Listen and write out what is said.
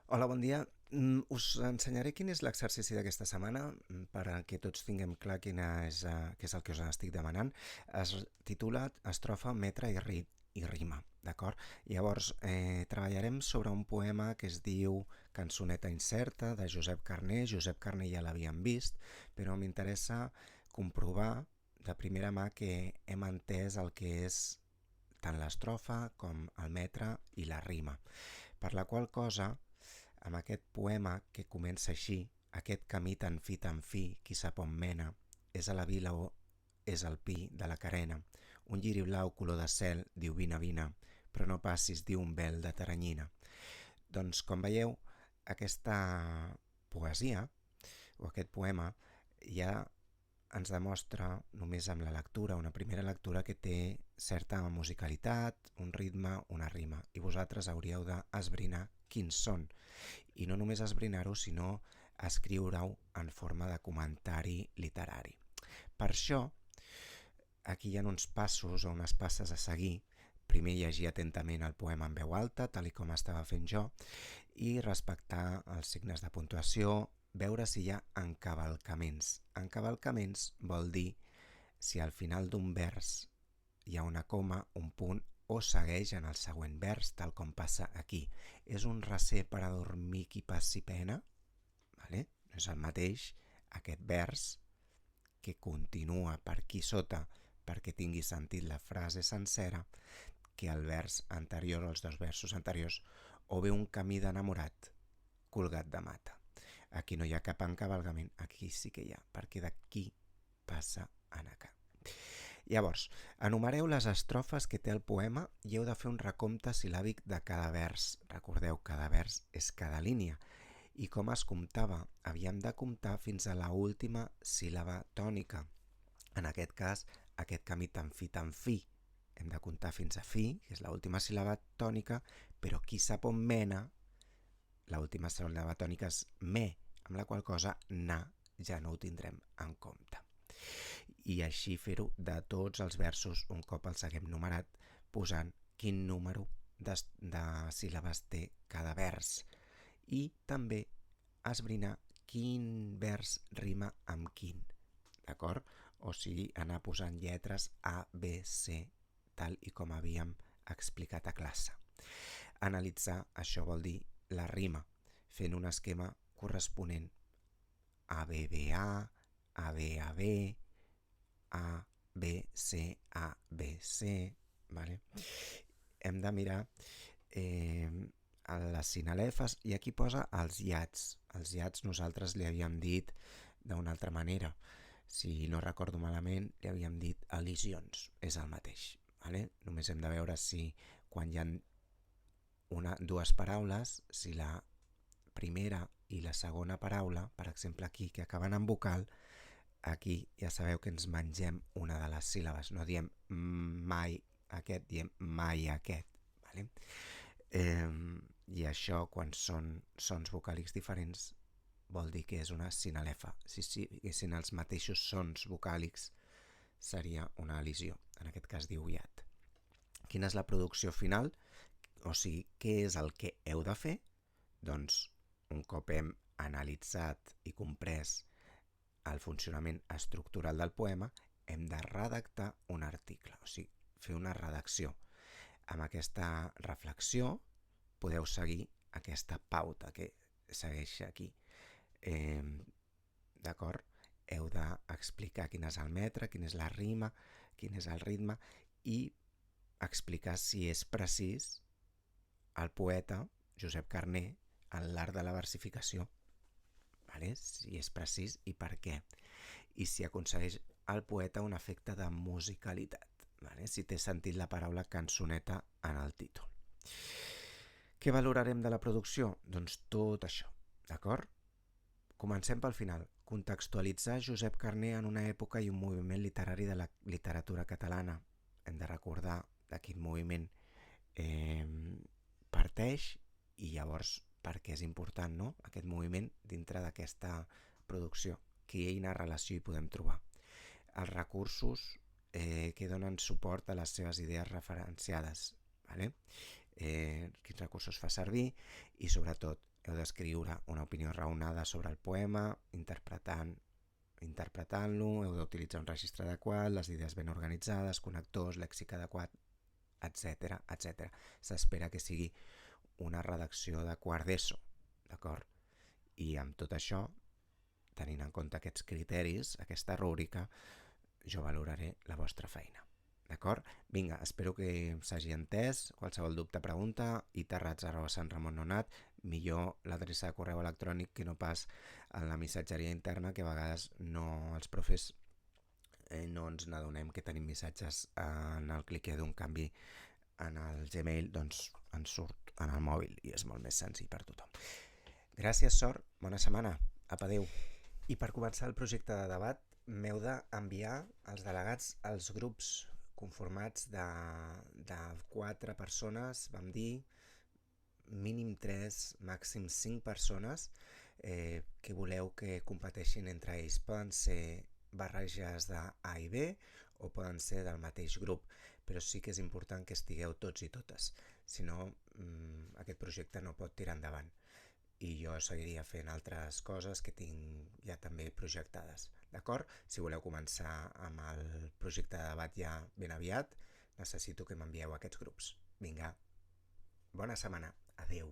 Hola, bon dia. Us ensenyaré quin és l'exercici d'aquesta setmana perquè tots tinguem clar què és el que us estic demanant. Es titula Estrofa, metre i rima, d'acord? Llavors, treballarem sobre un poema que es diu Cançoneta incerta, de Josep Carner. Josep Carner ja l'havíem vist, però m'interessa comprovar de primera mà que hem entès el que és tant l'estrofa com el metre i la rima. Per la qual cosa, amb aquest poema que comença així, aquest camí tan fi, qui sap on mena, és a la vila o és el pi de la carena. Un lliri blau color de cel diu vine, vine, però no passis, diu un vel de taranyina. Doncs, com veieu, aquesta poesia o aquest poema ja ens demostra només amb la lectura, una primera lectura, que té certa musicalitat, un ritme, una rima, i vosaltres hauríeu d'esbrinar quins són, i no només esbrinar-ho, sinó escriure-ho en forma de comentari literari. Per això, aquí hi ha uns passos o unes passes a seguir. Primer llegir atentament el poema en veu alta, tal com estava fent jo, i respectar els signes de puntuació, veure si hi ha encavalcaments. Encavalcaments vol dir si al final d'un vers hi ha una coma, un punt, o segueix en el següent vers, tal com passa aquí. És un recer per a dormir qui passi pena? Vale? No és el mateix aquest vers que continua per aquí sota perquè tingui sentit la frase sencera que el vers anterior, els dos versos anteriors, o bé un camí d'enamorat colgat de mata. Aquí no hi ha cap encavalgament, aquí sí que hi ha, perquè d'aquí passa a acá. Llavors, enumereu les estrofes que té el poema i heu de fer un recompte sil·làbic de cada vers. Recordeu, cada vers és cada línia. I com es comptava? Havíem de comptar fins a la última síl·laba tònica. En aquest cas, aquest camí tan fi. Hem de comptar fins a fi, que és l'última síl·laba tònica, però qui sap on mena, l'última síl·laba tònica és me, amb la qual cosa na ja no ho tindrem en compte. I així fer-ho de tots els versos un cop els haguem numerat, posant quin número de síl·labes té cada vers. I també esbrinar quin vers rima amb quin, d'acord? O sigui, anar posant lletres A, B, C, tal i com havíem explicat a classe. Analitzar, això vol dir la rima, fent un esquema corresponent A, B, B, A, B, A, B, A, B, C, A, B, C, vale? Hem de mirar les sinalefes, i aquí posa els iats. Els iats nosaltres li havíem dit d'una altra manera. Si no recordo malament, li havíem dit elisions. És el mateix. Vale? Només hem de veure si quan hi ha dues paraules, si la primera i la segona paraula, per exemple aquí, que acaben en vocal, aquí ja sabeu que ens mengem una de les síl·labes. No diem mai aquest, diem mai aquest. Vale? I això, quan són sons vocàlics diferents, vol dir que és una sinalefa. Si siguessin els mateixos sons vocàlics, seria una elisió. En aquest cas diu iat. Quina és la producció final? O sigui, què és el que heu de fer? Doncs, un cop hem analitzat i comprès el funcionament estructural del poema, hem de redactar un article, o sigui, fer una redacció. Amb aquesta reflexió podeu seguir aquesta pauta que segueix aquí. D'acord? Heu d'explicar quin és el metre, quina és la rima, quin és el ritme, i explicar si és precís el poeta Josep Carner en l'art de la versificació. Vale? Si és precís i per què. I si aconsegueix el poeta un efecte de musicalitat. Vale? Si té sentit la paraula cançoneta en el títol. Què valorarem de la producció? Doncs tot això, d'acord? Comencem pel final. Contextualitzar Josep Carner en una època i un moviment literari de la literatura catalana. Hem de recordar de quin moviment parteix i llavors per què és important, no?, aquest moviment dintre d'aquesta producció. Quina relació hi podem trobar? Els recursos que donen suport a les seves idees referenciades. Vale? Quins recursos fa servir i, sobretot, heu d'escriure una opinió raonada sobre el poema, interpretant-lo, heu d'utilitzar un registre adequat, les idees ben organitzades, connectors, lèxic adequat, etc etc. S'espera que sigui una redacció de quart d'ESO, d'acord? I amb tot això, tenint en compte aquests criteris, aquesta rúbrica, jo valoraré la vostra feina. D'acord? Vinga, espero que s'hagi entès. Qualsevol dubte, pregunta, iterrats@santramonnonat, millor l'adreça de correu electrònic que no pas en la missatgeria interna, que a vegades no, els profes no ens n'adonem que tenim missatges en el cliquer d'un canvi en el Gmail, doncs ens surt en el mòbil i és molt més senzill per tothom. Gràcies, Sort, bona setmana, apa, adeu. I per començar el projecte de debat m'heu d'enviar els delegats als grups conformats de 4 persones, vam dir, mínim 3, màxim 5 persones que voleu que competeixin entre ells. Poden ser barreges de A i B o poden ser del mateix grup, però sí que és important que estigueu tots i totes, si no aquest projecte no pot tirar endavant i jo seguiria fent altres coses que tinc ja també projectades, d'acord? Si voleu començar amb el projecte de debat ja ben aviat, necessito que m'envieu aquests grups. Vinga, bona setmana, adeu.